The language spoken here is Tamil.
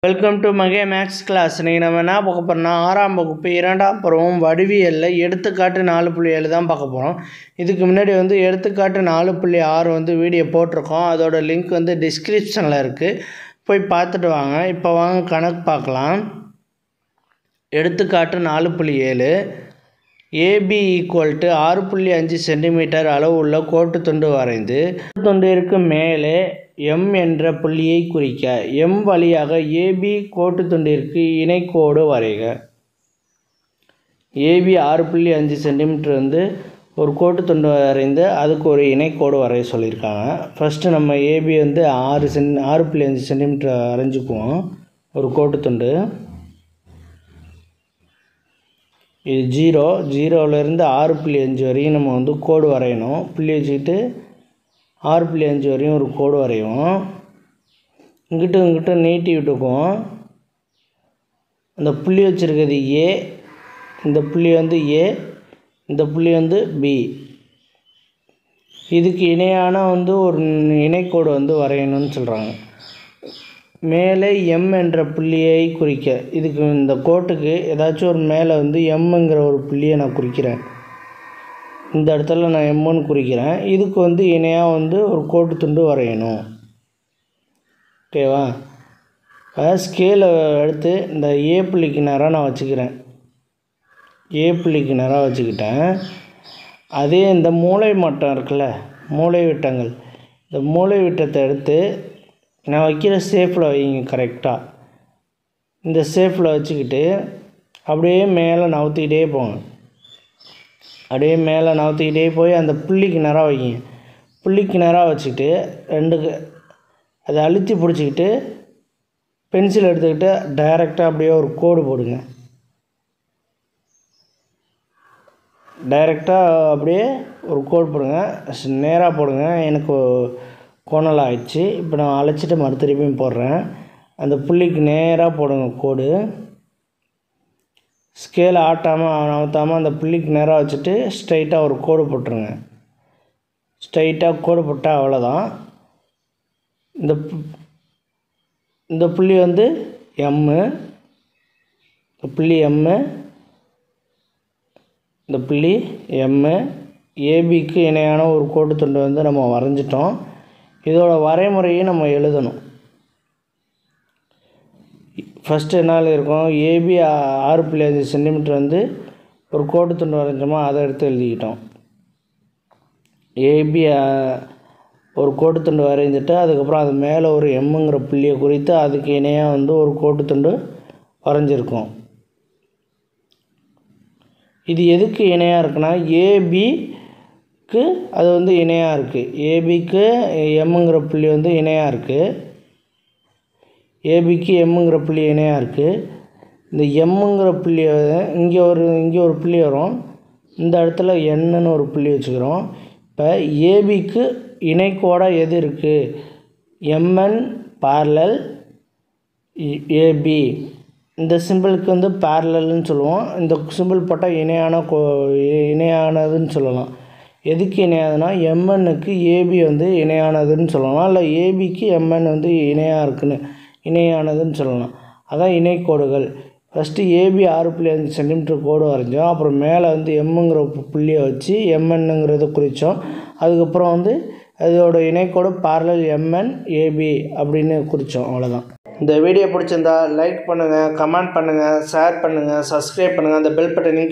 வெல்கம் டு மகே மேக்ஸ் கிளாஸ். நீங்கள் நம்ம என்ன பார்க்க போகிறோம்னா 6ஆம் வகுப்பு 2ஆம் பருவம் வடிவியலில் எடுத்துக்காட்டு 4.7 தான் பார்க்க போகிறோம். இதுக்கு முன்னாடி எடுத்துக்காட்டு 4.6 வீடியோ போட்டிருக்கோம். அதோட லிங்க் டிஸ்கிரிப்ஷனில் இருக்குது, போய் பார்த்துட்டு வாங்க. இப்போ வாங்க கணக்கு பார்க்கலாம். எடுத்துக்காட்டு 4.7 ஏபி = 6.5 சென்டிமீட்டர் அளவு உள்ள கோட்டு துண்டு வரைந்து துண்டிற்கு மேலே M என்ற புள்ளியை குறிக்க M வழியாக AB கோட்டு துண்டிற்கு இணைக்கோடு வரைக. AB 6.5 சென்டிமீட்டர் ஒரு கோட்டு துண்டு வரைந்து அதுக்கு ஒரு இணைக்கோடு வரைய சொல்லியிருக்காங்க. ஃபஸ்ட்டு நம்ம AB 6.5 சென்டிமீட்டர் வரைஞ்சிக்குவோம். ஒரு கோட்டு துண்டு இது 0லேருந்து 6.5 வரையும் நம்ம கோடு வரையணும். புள்ளி வச்சுக்கிட்டு 6.5 வரையும் ஒரு கோடு வரையும். இங்கிட்ட நீட்டி விட்டுக்குவோம். அந்த புள்ளி வச்சுருக்கிறது A, இந்த புள்ளி A, இந்த புள்ளி B. இதுக்கு இணையான ஒரு இணைக்கோடு வரையணும்னு சொல்கிறாங்க. மேலே M என்ற புள்ளியை குறிக்க, இதுக்கு இந்த கோட்டுக்கு ஏதாச்சும் ஒரு மேலே Mங்கிற ஒரு புள்ளியை நான் குறிக்கிறேன். இந்த இடத்துல நான் M1 குறிக்கிறேன். இதுக்கு இணையாக ஒரு கோட்டு துண்டு வரையணும். ஓகேவா? ஸ்கேலை எடுத்து இந்த A புள்ளிக்கு நேராக நான் வச்சுக்கிறேன். A புள்ளிக்கு நேராக வச்சுக்கிட்டேன். அதே இந்த மூளை மட்டம் இருக்குல்ல, மூளை விட்டங்கள், இந்த மூளை விட்டத்தை எடுத்து நான் வைக்கிற ஷேப்பில் வைங்க. கரெக்டாக இந்த ஷேப்பில் வச்சுக்கிட்டு அப்படியே மேலே நவுத்திக்கிட்டே போங்க. அப்படியே மேலே நவுத்திக்கிட்டே போய் அந்த புள்ளிக்கு நேராக வைங்க. புள்ளிக்கு நேராக வச்சுக்கிட்டு அதை அழுத்தி பிடிச்சிக்கிட்டு பென்சில் எடுத்துக்கிட்டு டைரெக்டாக அப்படியே ஒரு கோடு போடுங்க. டைரெக்டாக அப்படியே ஒரு கோடு போடுங்க. நேராக போடுங்க. எனக்கு கோணல் ஆயிடுச்சு. இப்போ நான் அழைச்சிட்டு திருப்பியும் போடுறேன். அந்த புள்ளிக்கு நேராக போடுங்க கோடு. ஸ்கேலை நவுத்தாமல் அந்த புள்ளிக்கு நேராக வச்சுட்டு ஸ்ட்ரைட்டாக ஒரு கோடு போட்டுருங்க. ஸ்ட்ரைட்டாக கோடு போட்டால் அவ்வளோதான். இந்த புள்ளி M, இந்த புள்ளி M, இந்த புள்ளி M. ஏபிக்கு இணையான ஒரு கோட்டு துண்டு நம்ம வரைஞ்சிட்டோம். இதோட வரைமுறையை நம்ம எழுதணும். ஃபஸ்ட்டு என்ன இருக்கும், ஏபி 6.5 சென்டிமீட்டர் ஒரு கோட்டு துண்டு வரைஞ்சோமா, அதை எடுத்து எழுதிக்கிட்டோம். ஏபி ஒரு கோட்டு துண்டு வரைஞ்சிட்டு அதுக்கப்புறம் அது மேலே ஒரு எம்ங்கிற புள்ளியை குறித்து அதுக்கு இணையாக ஒரு கோட்டு துண்டு வரைஞ்சிருக்கோம். இது எதுக்கு இணையாக இருக்குன்னா ஏபிக்கு அது இணையாக இருக்குது. ஏபிக்கு எம்ங்கிற புள்ளி இணையாக இருக்குது. ஏபிக்கு எம்ங்கிற புள்ளி இணையாக இருக்குது. இந்த எம்ங்கிற புள்ளி இங்கே ஒரு புள்ளி வரும். இந்த இடத்துல என்னன்னு ஒரு புள்ளி வச்சுக்கிறோம். இப்போ ஏபிக்கு இணைக்கோடாக எது இருக்குது, MN parallel AB. இந்த சிம்பிளுக்கு பேரலல்னு சொல்லுவோம். இந்த சிம்பிள் போட்டால் இணையானதுன்னு சொல்லலாம். எதுக்கு இணையாதுன்னா MNக்கு ஏபி இணையானதுன்னு சொல்லலாம். இல்லை ஏபிக்கு MN இணையானதுன்னு சொல்லலாம். அதான் இணைக்கோடுகள். ஃபஸ்ட்டு ஏபி 6.5 சென்டிமீட்டர் கோடு வரைஞ்சோம். அப்புறம் மேலே எம்ங்கிற புள்ளியை வச்சு MNங்கிறத குறித்தோம். அதுக்கப்புறம் அதோட இணைக்கோடு parallel MN AB அப்படின்னு குறித்தோம். அவ்வளோதான். இந்த வீடியோ பிடிச்சிருந்தா லைக் பண்ணுங்கள், கமெண்ட் பண்ணுங்கள், ஷேர் பண்ணுங்கள், சப்ஸ்கிரைப் பண்ணுங்கள். அந்த பெல் பட்டனையும்